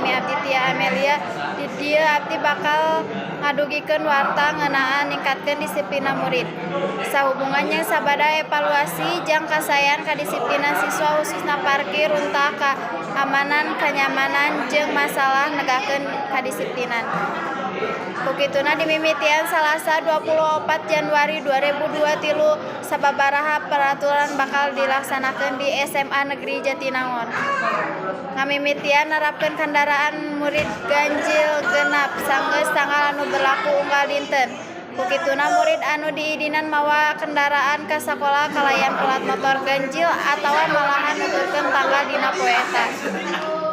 nami abdi Tia Amelia. Di dieu abdi bakal ngadugikeun warta ngeunaan ningkatkeun disiplina murid. Sahubungan jeung sabada evaluasi jang kasayan kadisiplinan siswa khususna parkir, runtah, keamanan, kenyamanan, jeung masalah negakeun kadisiplinan. Bukituna dimimitian Salasa 24 Januari 2023 sababaraha peraturan bakal dilaksanakeun di SMA Negeri Jatinangor. Ngamimitian nerapkeun kendaraan murid ganjil genap sanggeus tanggal anu berlaku unggal dinten. Bukituna murid anu diidinan mawa kendaraan ka sakola kalayan pelat motor ganjil atawa malahan nuturkeun tanggal dina poe eta.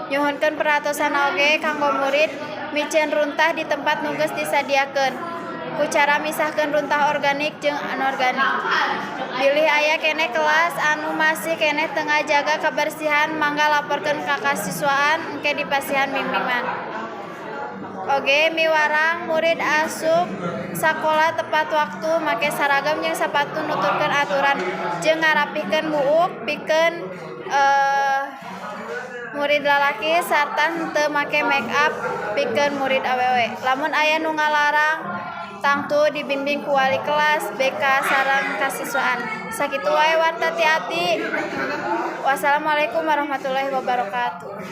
Nyuhunkeun peratosan oge kanggo murid micen runtah di tempat nu geus disadiakeun ku cara misahkeun runtah organik jeung anorganik. Bilih aya keneh kelas anu masih keneh teu ngajaga kabersihan mangga laporkeun ka kasiswaan engke dipasihan bimbingan. Oge miwarang murid asup sakola tepat waktu make seragam jeung sapatu nuturkeun aturan jeung ngarapihkeun buuk pikeun murid lalaki sarta henteu make make up pikeun murid awewe. Lamun aya nu ngalarang tangtu dibimbing ku wali kelas, BK sareng kasiswaan. Sakitu wae warta ti abdi. Wassalamualaikum warahmatullahi wabarakatuh.